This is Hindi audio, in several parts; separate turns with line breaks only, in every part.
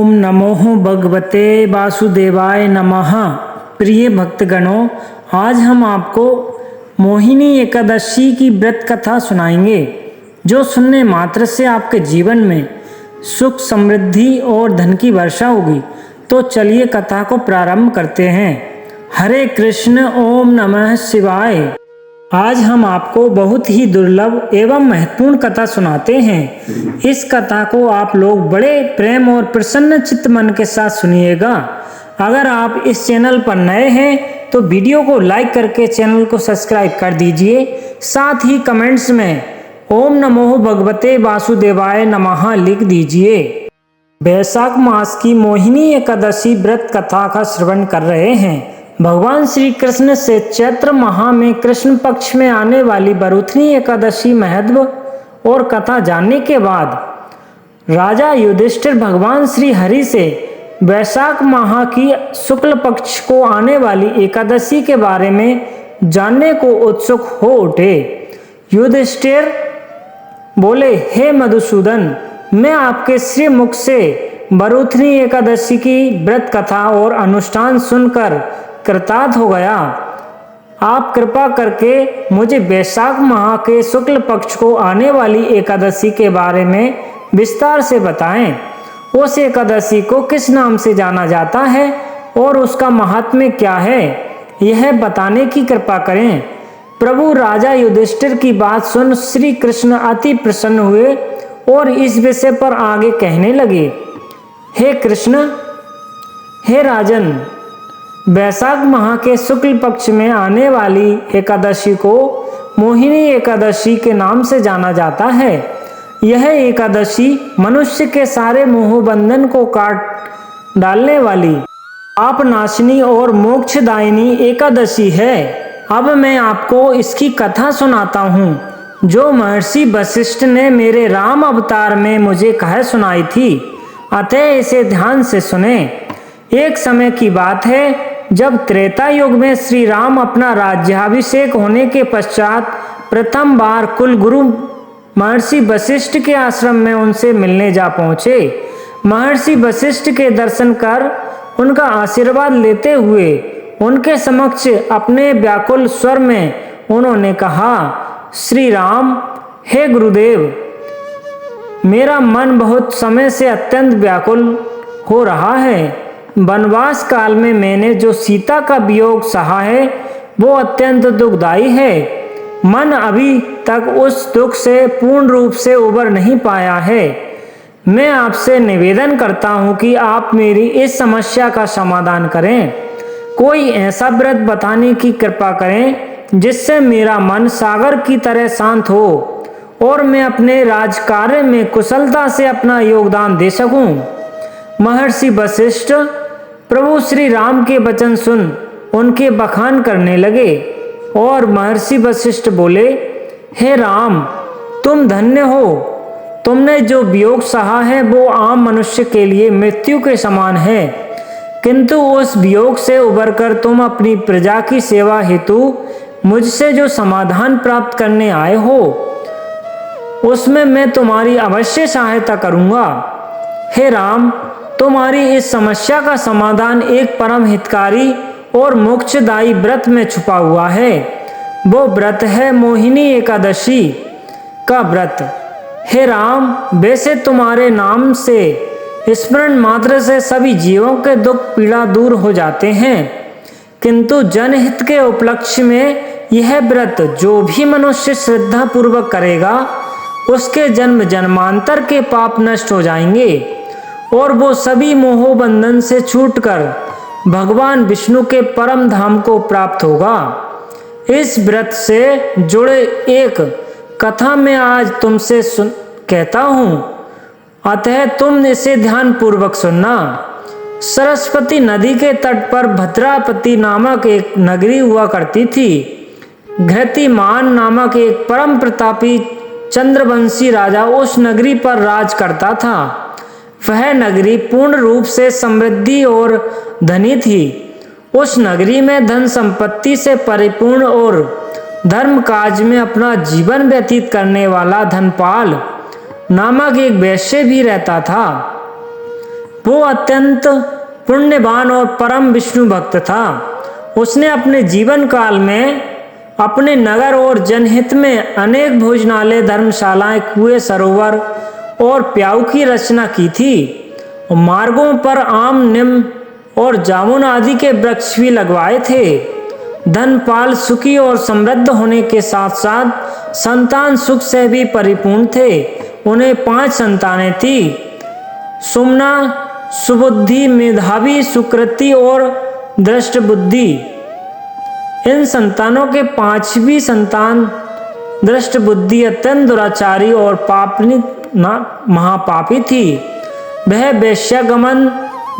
ओम नमो भगवते वासुदेवाय नमः। प्रिय भक्तगणों, आज हम आपको मोहिनी एकादशी की व्रत कथा सुनाएंगे, जो सुनने मात्र से आपके जीवन में सुख समृद्धि और धन की वर्षा होगी। तो चलिए कथा को प्रारंभ करते हैं। हरे कृष्ण, ओम नमः शिवाय। आज हम आपको बहुत ही दुर्लभ एवं महत्वपूर्ण कथा सुनाते हैं। इस कथा को आप लोग बड़े प्रेम और प्रसन्न चित्त मन के साथ सुनिएगा। अगर आप इस चैनल पर नए हैं तो वीडियो को लाइक करके चैनल को सब्सक्राइब कर दीजिए। साथ ही कमेंट्स में ओम नमो भगवते वासुदेवाय नमः लिख दीजिए। वैशाख मास की मोहिनी एकादशी व्रत कथा का श्रवण कर रहे हैं। भगवान श्री कृष्ण से चैत्र माह में कृष्ण पक्ष में आने वाली बरूथनी एकादशी महत्व और कथा जानने के बाद राजा युधिष्ठिर भगवान श्री हरि से वैशाख माह की शुक्ल पक्ष को आने वाली एकादशी के बारे में जानने को उत्सुक हो उठे। युधिष्ठिर बोले, हे मधुसूदन, मैं आपके श्री मुख से बरूथनी एकादशी की व्रत कथा और अनुष्ठान सुनकर कृतार्थ हो गया। आप कृपा करके मुझे वैशाख माह के शुक्ल पक्ष को आने वाली एकादशी के बारे में विस्तार से बताएं। उस एकादशी को किस नाम से जाना जाता है और उसका महात्म्य क्या है, यह बताने की कृपा करें। प्रभु राजा युधिष्ठिर की बात सुन श्री कृष्ण अति प्रसन्न हुए और इस विषय पर आगे कहने लगे। हे कृष्ण, हे राजन, वैशाख माह के शुक्ल पक्ष में आने वाली एकादशी को मोहिनी एकादशी के नाम से जाना जाता है। यह एकादशी मनुष्य के सारे मोह बंधन को काट डालने वाली पाप नाशनी और मोक्षदायिनी एकादशी है। अब मैं आपको इसकी कथा सुनाता हूँ, जो महर्षि वशिष्ठ ने मेरे राम अवतार में मुझे कह सुनाई थी। अतः इसे ध्यान से सुने। एक समय की बात है, जब त्रेता युग में श्री राम अपना राज्याभिषेक होने के पश्चात प्रथम बार कुलगुरु महर्षि वशिष्ठ के आश्रम में उनसे मिलने जा पहुँचे। महर्षि वशिष्ठ के दर्शन कर उनका आशीर्वाद लेते हुए उनके समक्ष अपने व्याकुल स्वर में उन्होंने कहा, श्री राम, हे गुरुदेव, मेरा मन बहुत समय से अत्यंत व्याकुल हो रहा है। वनवास काल में मैंने जो सीता का वियोग सहा है वो अत्यंत दुखदायी है। मन अभी तक उस दुख से पूर्ण रूप से उबर नहीं पाया है। मैं आपसे निवेदन करता हूँ कि आप मेरी इस समस्या का समाधान करें। कोई ऐसा व्रत बताने की कृपा करें जिससे मेरा मन सागर की तरह शांत हो और मैं अपने राजकार्य में कुशलता से अपना योगदान दे सकूं। महर्षि वशिष्ठ प्रभु श्री राम के वचन सुन उनके बखान करने लगे और महर्षि वशिष्ठ बोले, हे राम, तुम धन्य हो। तुमने जो वियोग सहा है वो आम मनुष्य के लिए मृत्यु के समान है, किंतु उस वियोग से उबरकर तुम अपनी प्रजा की सेवा हेतु मुझसे जो समाधान प्राप्त करने आए हो, उसमें मैं तुम्हारी अवश्य सहायता करूंगा। हे राम, तुम्हारी इस समस्या का समाधान एक परम हितकारी और मोक्षदायी व्रत में छुपा हुआ है। वो व्रत है मोहिनी एकादशी का व्रत। हे राम, वैसे तुम्हारे नाम से स्मरण मात्र से सभी जीवों के दुख पीड़ा दूर हो जाते हैं, किंतु जनहित के उपलक्ष्य में यह व्रत जो भी मनुष्य श्रद्धा पूर्वक करेगा उसके जन्म जन्मांतर के पाप नष्ट हो जाएंगे और वो सभी मोह बंधन से छूटकर भगवान विष्णु के परम धाम को प्राप्त होगा। इस व्रत से जुड़े एक कथा मैं आज तुमसे कहता हूँ, अतः तुम इसे ध्यान पूर्वक सुनना। सरस्वती नदी के तट पर भद्रापति नामक एक नगरी हुआ करती थी। घृतिमान नामक एक परम प्रतापी चंद्रवंशी राजा उस नगरी पर राज करता था। वह नगरी पूर्ण रूप से समृद्धि और धनी थी। उस नगरी में धन संपत्ति से परिपूर्ण और धर्म काज में अपना जीवन व्यतीत करने वाला धनपाल नामक एक वैश्य भी रहता था। वो अत्यंत पुण्यवान और परम विष्णु भक्त था। उसने अपने जीवन काल में अपने नगर और जनहित में अनेक भोजनालय, धर्मशालाएं, कुएं, सरोवर और प्याऊ की रचना की थी। मार्गों पर आम, नीम और जामुन आदि के वृक्ष भी लगवाए थे। धनपाल सुखी और समृद्ध होने के साथ साथ संतान सुख से भी परिपूर्ण थे। उन्हें 5 संतानें थी। सुमना, सुबुद्धि, मेधावी, सुकृति और दृष्ट बुद्धि। इन संतानों के 5वीं संतान दृष्ट बुद्धि अत्यंत दुराचारी और महापापी थी। वह वेश्यागमन,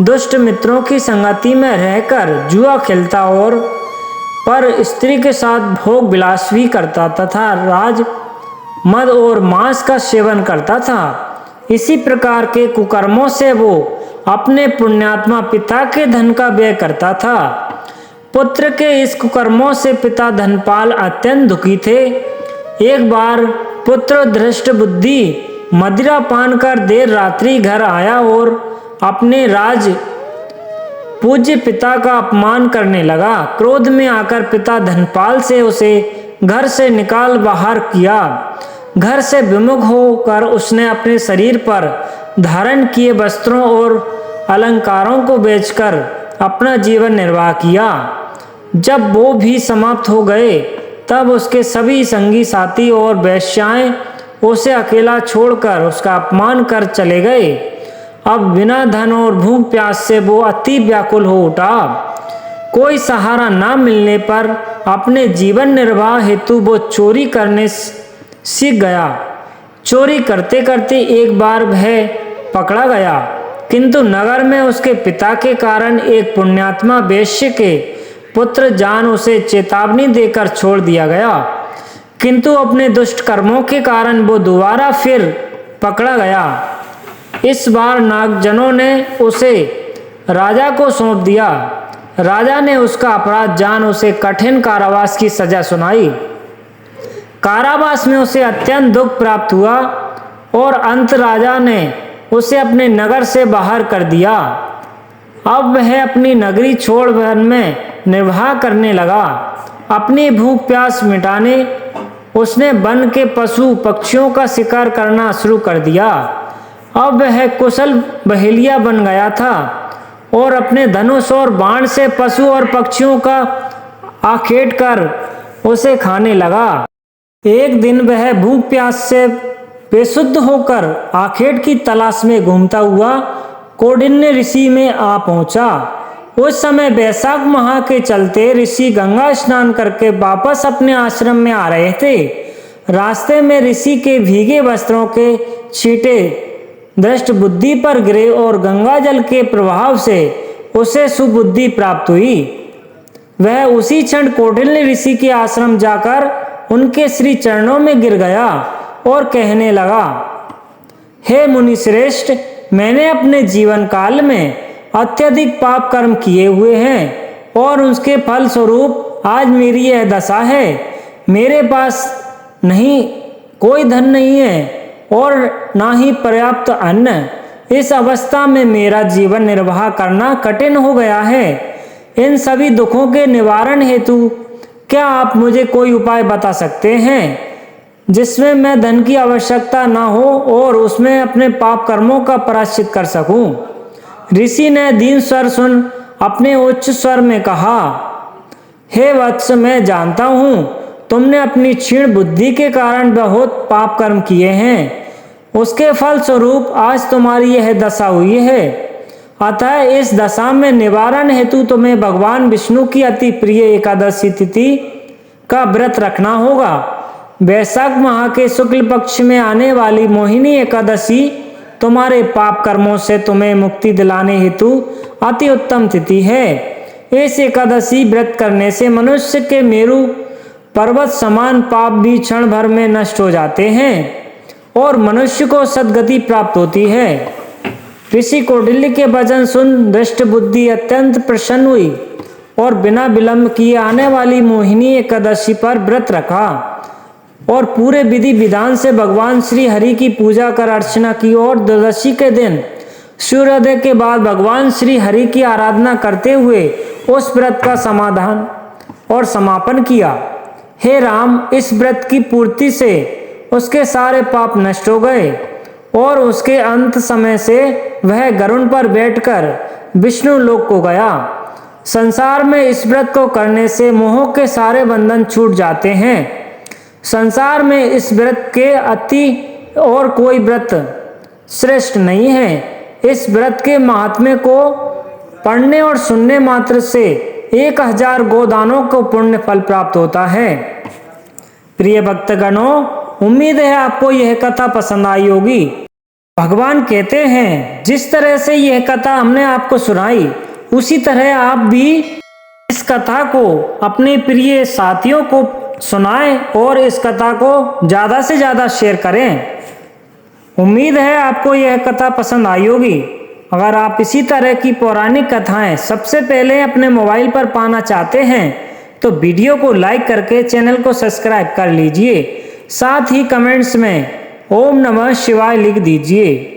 दुष्ट मित्रों की संगति में रहकर जुआ खेलता और पर स्त्री के साथ भोग विलास भी करता तथा राज, मद और मांस का सेवन करता था। इसी प्रकार के कुकर्मों से वो अपने पुण्यात्मा पिता के धन का व्यय करता था। पुत्र के इस कुकर्मों से पिता धनपाल अत्यंत दुखी थे। एक बार पुत्र धृष्ट बुद्धि मदिरा पान कर देर रात्रि घर आया और अपने राज पूज्य पिता का अपमान करने लगा। क्रोध में आकर पिता धनपाल से उसे घर से निकाल बाहर किया। घर से विमुख होकर उसने अपने शरीर पर धारण किए वस्त्रों और अलंकारों को बेचकर अपना जीवन निर्वाह किया। जब वो भी समाप्त हो गए तब उसके सभी संगी साथी और वेश्याएं उसे अकेला छोड़कर उसका अपमान कर चले गए। अब बिना धन और भूख प्यास से वो अति व्याकुल हो उठा। कोई सहारा ना मिलने पर अपने जीवन निर्वाह हेतु वो चोरी करने सीख गया। चोरी करते करते एक बार वह पकड़ा गया, किंतु नगर में उसके पिता के कारण एक पुण्यात्मा वेश्य के पुत्र जान उसे चेतावनी देकर छोड़ दिया गया। किंतु अपने दुष्ट कर्मों के कारण वो दोबारा फिर पकड़ा गया। इस बार नागजनों ने उसे राजा को सौंप दिया। राजा ने उसका अपराध जान उसे कठिन कारावास की सजा सुनाई। कारावास में उसे अत्यंत दुख प्राप्त हुआ और अंत राजा ने उसे अपने नगर से बाहर कर दिया। अब वह अपनी नगरी छोड़ वन में निर्वाह करने लगा। अपनी भूख प्यास मिटाने उसने वन के पशु पक्षियों का शिकार करना शुरू कर दिया। अब वह कुशल बहेलिया बन गया था और अपने धनुष और बाण से पशु और पक्षियों का आखेट कर उसे खाने लगा। एक दिन वह भूख प्यास से बेसुध होकर आखेट की तलाश में घूमता हुआ कौंडिन्य ऋषि में आ पहुंचा। उस समय वैशाख माह के चलते ऋषि गंगा स्नान करके वापस अपने आश्रम में आ रहे थे। रास्ते में ऋषि के भीगे वस्त्रों के छींटे दृष्ट बुद्धि पर गिरे और गंगा जल के प्रभाव से उसे सुबुद्धि प्राप्त हुई। वह उसी क्षण कौंडिन्य ऋषि के आश्रम जाकर उनके श्री चरणों में गिर गया और कहने लगा, हे मुनि श्रेष्ठ, मैंने अपने जीवन काल में अत्यधिक पाप कर्म किए हुए हैं और उसके फल स्वरूप आज मेरी यह दशा है। मेरे पास कोई धन नहीं है और ना ही पर्याप्त अन्न। इस अवस्था में मेरा जीवन निर्वाह करना कठिन हो गया है। इन सभी दुखों के निवारण हेतु क्या आप मुझे कोई उपाय बता सकते हैं जिसमें मैं धन की आवश्यकता ना हो और उसमें अपने पाप कर्मों का प्रायश्चित कर सकूं? ऋषि ने दीन स्वर सुन अपने उच्च स्वर में कहा, हे वत्स, मैं जानता हूं तुमने अपनी क्षीण बुद्धि के कारण बहुत पाप कर्म किए हैं। उसके फल स्वरूप आज तुम्हारी यह दशा हुई है। अतः इस दशा में निवारण हेतु तुम्हें भगवान विष्णु की अति प्रिय एकादशी तिथि का व्रत रखना होगा। वैशाख माह के शुक्ल पक्ष में आने वाली मोहिनी एकादशी तुम्हारे पाप कर्मों से तुम्हें मुक्ति दिलाने हेतु अति उत्तम तिथि है। इस एकादशी व्रत करने से मनुष्य के मेरु पर्वत समान पाप भी क्षण भर में नष्ट हो जाते हैं और मनुष्य को सद्गति प्राप्त होती है। ऋषि कौंडिल्य के वचन सुन दृष्ट बुद्धि अत्यंत प्रसन्न हुई और बिना विलंब किए आने वाली मोहिनी एकादशी पर व्रत रखा और पूरे विधि विधान से भगवान श्री हरि की पूजा कर अर्चना की और द्वादशी के दिन सूर्योदय के बाद भगवान श्री हरि की आराधना करते हुए उस व्रत का समाधान और समापन किया। हे राम, इस व्रत की पूर्ति से उसके सारे पाप नष्ट हो गए और उसके अंत समय से वह गरुड़ पर बैठकर विष्णु लोक को गया। संसार में इस व्रत को करने से मोह के सारे बंधन छूट जाते हैं। संसार में इस व्रत के अति और कोई व्रत श्रेष्ठ नहीं है। इस व्रत के महात्म्य को पढ़ने और सुनने मात्र से 1000 गोदानों को पुण्य फल प्राप्त होता है। प्रिय भक्तगणों, उम्मीद है आपको यह कथा पसंद आई होगी। भगवान कहते हैं, जिस तरह से यह कथा हमने आपको सुनाई, उसी तरह आप भी इस कथा को अपने प्रिय साथियों को सुनाएं और इस कथा को ज़्यादा से ज़्यादा शेयर करें। उम्मीद है आपको यह कथा पसंद आई होगी। अगर आप इसी तरह की पौराणिक कथाएं सबसे पहले अपने मोबाइल पर पाना चाहते हैं तो वीडियो को लाइक करके चैनल को सब्सक्राइब कर लीजिए। साथ ही कमेंट्स में ओम नमः शिवाय लिख दीजिए।